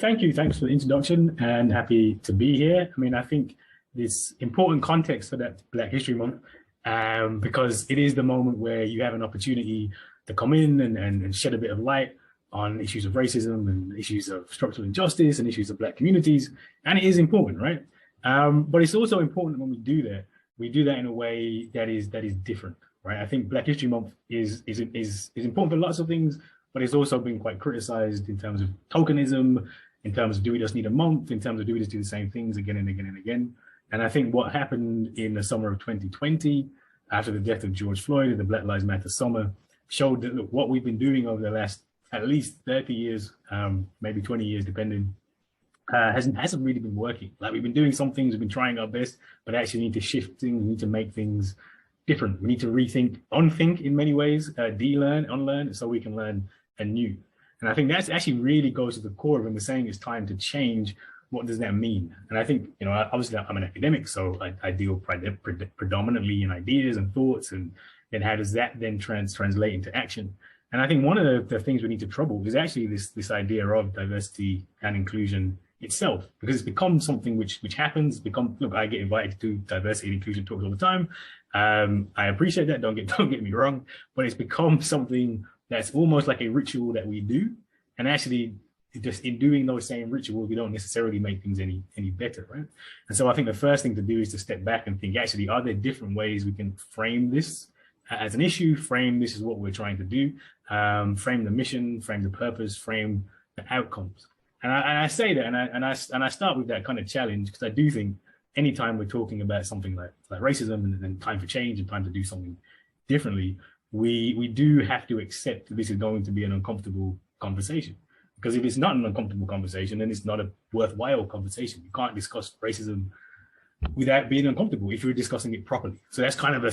Thank you. Thanks for the introduction and happy to be here. I mean, I think this important context for that Black History Month, because it is the moment where you have an opportunity to come in and shed a bit of light on issues of racism and issues of structural injustice and issues of Black communities. And it is important, right? But it's also important when we do that in a way that is different, right? I think Black History Month is important for lots of things, but it's also been quite criticized in terms of tokenism, in terms of do we just need a month, in terms of do we just do the same things again and again and again. And I think what happened in the summer of 2020, after the death of George Floyd and the Black Lives Matter summer, showed that look, what we've been doing over the last at least 30 years, maybe 20 years, depending, hasn't really been working. Like we've been doing some things, we've been trying our best, but actually need to shift things, we need to make things different. We need to rethink, unthink in many ways, de-learn, unlearn, so we can learn anew. And I think that's actually really goes to the core of when we're saying it's time to change. What does that mean? And I think, you know, obviously I'm an academic, so I deal predominantly in ideas and thoughts, and then how does that then translate into action? And I think one of the things we need to trouble is actually this idea of diversity and inclusion itself, because it's become something which happens. Look, I get invited to diversity and inclusion talks all the time. I appreciate that. Don't get me wrong, but it's become something that's almost like a ritual that we do, and actually just in doing those same rituals, we don't necessarily make things any better, right? And so I think the first thing to do is to step back and think, actually, are there different ways we can frame this as an issue, frame this is what we're trying to do, frame the mission, frame the purpose, frame the outcomes. And I say that, and I start with that kind of challenge, because I do think anytime we're talking about something like racism and time for change and time to do something differently, we do have to accept that this is going to be an uncomfortable conversation. Because if it's not an uncomfortable conversation, then it's not a worthwhile conversation. You can't discuss racism without being uncomfortable if you're discussing it properly. So that's kind of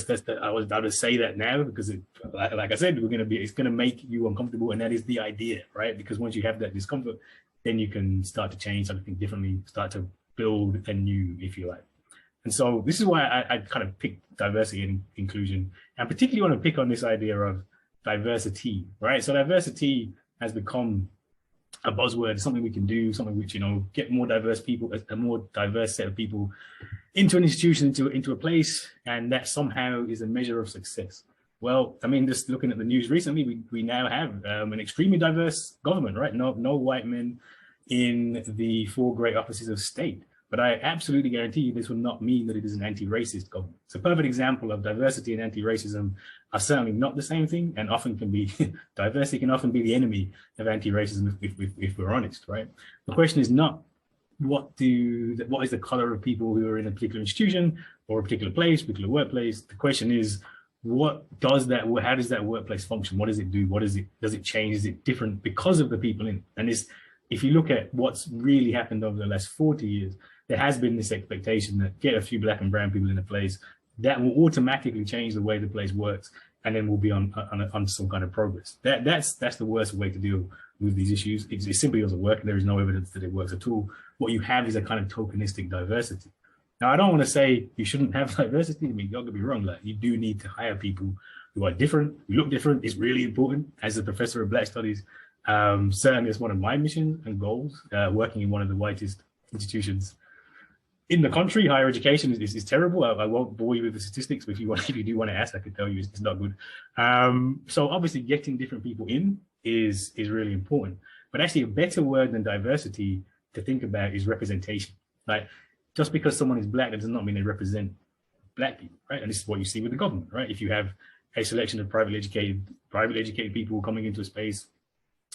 I would say that now, because like I said, it's gonna make you uncomfortable, and that is the idea, right? Because once you have that discomfort, then you can start to change, start to think differently, start to build anew, if you like. And so this is why I kind of picked diversity and inclusion, and particularly want to pick on this idea of diversity, right? So diversity has become a buzzword, something we can do, something which, you know, get more diverse people, a more diverse set of people into an institution, into a place, and that somehow is a measure of success. Well, I mean, just looking at the news recently, we now have an extremely diverse government, right? No white men in the 4 great offices of state. But I absolutely guarantee you this will not mean that it is an anti-racist government. It's a perfect example of diversity and anti-racism are certainly not the same thing, and often can be, diversity can often be the enemy of anti-racism if we're honest, right? The question is not what is the color of people who are in a particular institution or a particular place, particular workplace. The question is, how does that workplace function? What does it do? Does it change? Is it different because of the people in it? And if you look at what's really happened over the last 40 years, there has been this expectation that get a few Black and brown people in a place, that will automatically change the way the place works, and then we'll be on some kind of progress. That's the worst way to deal with these issues. It simply doesn't work. There is no evidence that it works at all. What you have is a kind of tokenistic diversity. Now, I don't want to say you shouldn't have diversity. I mean, don't get me wrong. Like, you do need to hire people who are different, who look different. It's really important. As a professor of Black studies, certainly it's one of my missions and goals, working in one of the whitest institutions in the country. Higher education is terrible. I won't bore you with the statistics, but if you do want to ask, I could tell you it's not good. So obviously getting different people in is really important. But actually a better word than diversity to think about is representation. Like, just because someone is Black, that does not mean they represent Black people, right? And this is what you see with the government, right? If you have a selection of privately educated people coming into a space,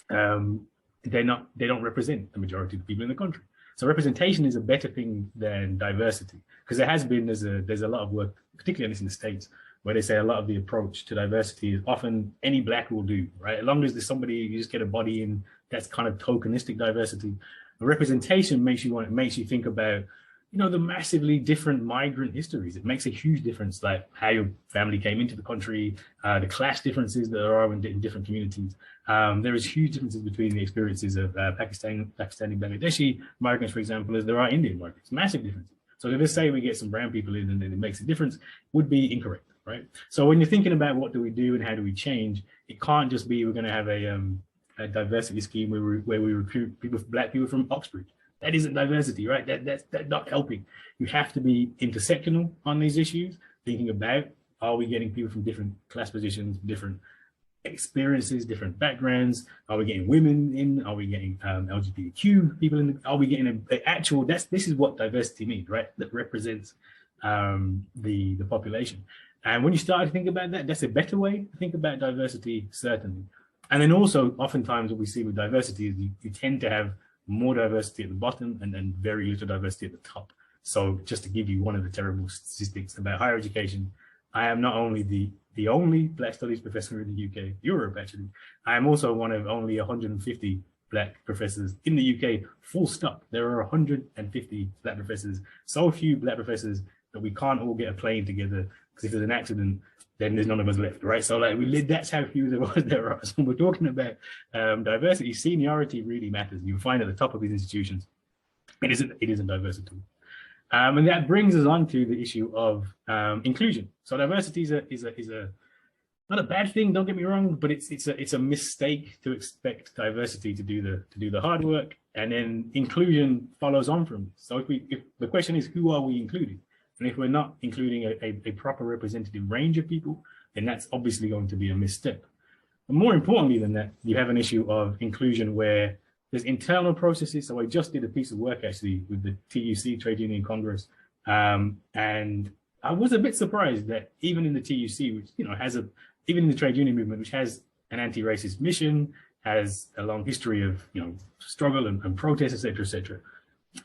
they don't represent the majority of the people in the country. So representation is a better thing than diversity, because there's a lot of work, particularly in the States, where they say a lot of the approach to diversity is often any Black will do, right? As long as there's somebody, you just get a body in, that's kind of tokenistic diversity. The representation makes you think about, you know, the massively different migrant histories. It makes a huge difference, like how your family came into the country, the class differences that there are in different communities. There is huge differences between the experiences of Pakistani, Bangladeshi migrants, for example, as there are Indian migrants, massive differences. So to just say we get some brown people in and it makes a difference would be incorrect, right? So when you're thinking about what do we do and how do we change, it can't just be we're going to have a diversity scheme where we recruit people, black people from Oxford. That isn't diversity, right? That's not helping. You have to be intersectional on these issues, thinking about, are we getting people from different class positions, different experiences, different backgrounds? Are we getting women in? Are we getting LGBTQ people in? Are we getting an actual, this is what diversity means, right? That represents the population. And when you start to think about that, that's a better way to think about diversity, certainly. And then also, oftentimes what we see with diversity is you tend to have more diversity at the bottom and then very little diversity at the top. So just to give you one of the terrible statistics about higher education, I am not only the only Black Studies professor in the UK, Europe actually, I am also one of only 150 Black professors in the UK, full stop. There are 150 Black professors, so few Black professors that we can't all get a plane together, because if there's an accident, then there's none of us left, right? So like that's how few there are. So when we're talking about diversity, seniority really matters. You find at the top of these institutions, it isn't diverse at all. And that brings us on to the issue of inclusion. So diversity is not a bad thing, don't get me wrong, but it's a mistake to expect diversity to do the hard work, and then inclusion follows on from it. So if the question is, who are we including? And if we're not including a proper representative range of people, then that's obviously going to be a misstep. And more importantly than that, you have an issue of inclusion where there's internal processes. So I just did a piece of work actually with the TUC, Trade Union Congress, and I was a bit surprised that even in the TUC, which even in the trade union movement, which has an anti-racist mission, has a long history of struggle and protest, etc.,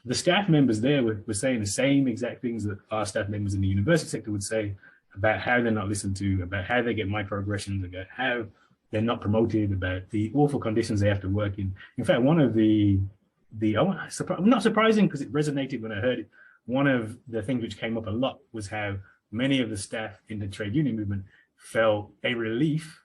the staff members there were saying the same exact things that our staff members in the university sector would say about how they're not listened to, about how they get microaggressions, about how they're not promoted, about the awful conditions they have to work in. In fact, one of not surprising because it resonated when I heard it, one of the things which came up a lot was how many of the staff in the trade union movement felt a relief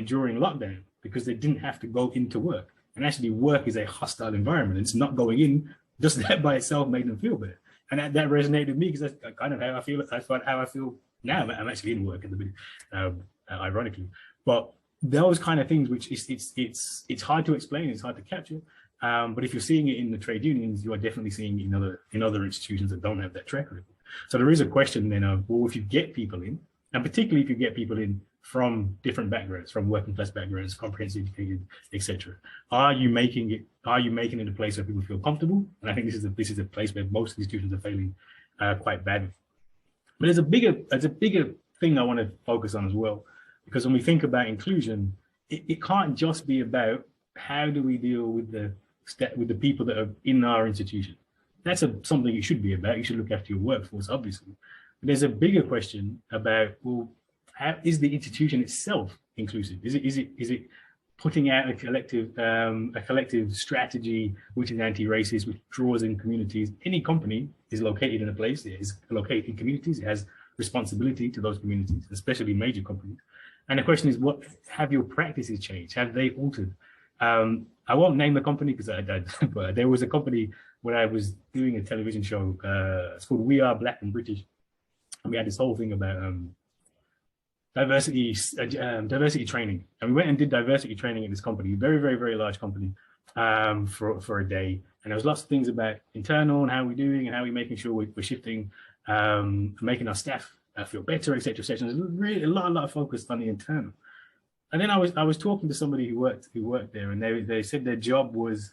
during lockdown because they didn't have to go into work. And actually work is a hostile environment. It's not going in. Just that by itself made them feel better. And that resonated with me because that's kind of how I feel. That's how I feel now. I'm actually in work at the minute, ironically. But those kind of things, which it's hard to explain, it's hard to capture. But if you're seeing it in the trade unions, you are definitely seeing it in other institutions that don't have that track record. So there is a question then of, well, if you get people in, and particularly if you get people in from different backgrounds, from working class backgrounds, comprehensive educated, etc., are you making it a place where people feel comfortable? And I think this is a place where most institutions are failing quite badly. But there's a bigger thing I want to focus on as well, because when we think about inclusion, it can't just be about how do we deal with the people that are in our institution. That's something it should be about. You should look after your workforce, obviously. But there's a bigger question about, well, how is the institution itself inclusive? Is it putting out a collective strategy which is anti-racist, which draws in communities? Any company is located in a place, it is located in communities, it has responsibility to those communities, especially major companies. And the question is, what have your practices changed? Have they altered? I won't name the company because but there was a company when I was doing a television show. It's called We Are Black and British, and we had this whole thing about diversity training, and we went and did diversity training at this company, very, very, very large company, for a day. And there was lots of things about internal and how we're doing and how we're making sure we're shifting, making our staff feel better, etc., etc. There's really a lot of focus on the internal. And then I was talking to somebody who worked there, and they said their job was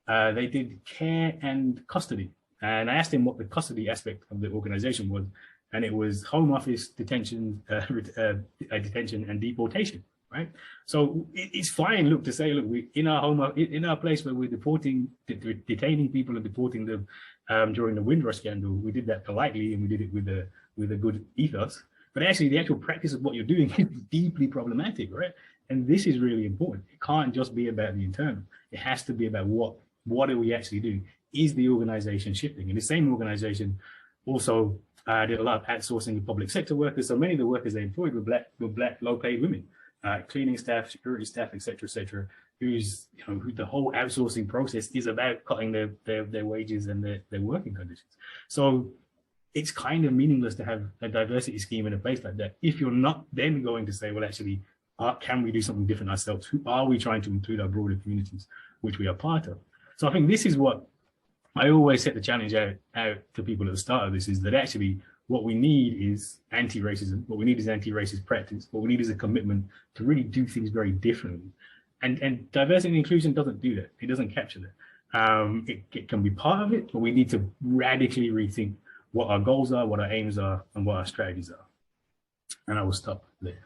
they did care and custody. And I asked him what the custody aspect of the organization was, and it was home office detention, detention and deportation, right? So it's fine, look, to say, look, we in our place where we're detaining people and deporting them during the Windrush scandal, we did that politely and we did it with a good ethos. But actually, the actual practice of what you're doing is deeply problematic, right? And this is really important. It can't just be about the internal. It has to be about what are we actually doing? Is the organization shifting? And the same organization also did a lot of outsourcing of public sector workers. So many of the workers they employed were black low-paid women, cleaning staff, security staff, etc., who the whole outsourcing process is about cutting their wages and their working conditions. So it's kind of meaningless to have a diversity scheme in a place like that if you're not then going to say, well, actually, can we do something different ourselves? Who are we trying to include our broader communities, which we are part of? So I think this is what I always set the challenge out to people at the start of this, is that actually what we need is anti-racism. What we need is anti-racist practice. What we need is a commitment to really do things very differently. And diversity and inclusion doesn't do that. It doesn't capture that. It can be part of it, but we need to radically rethink what our goals are, what our aims are, and what our strategies are. And I will stop there.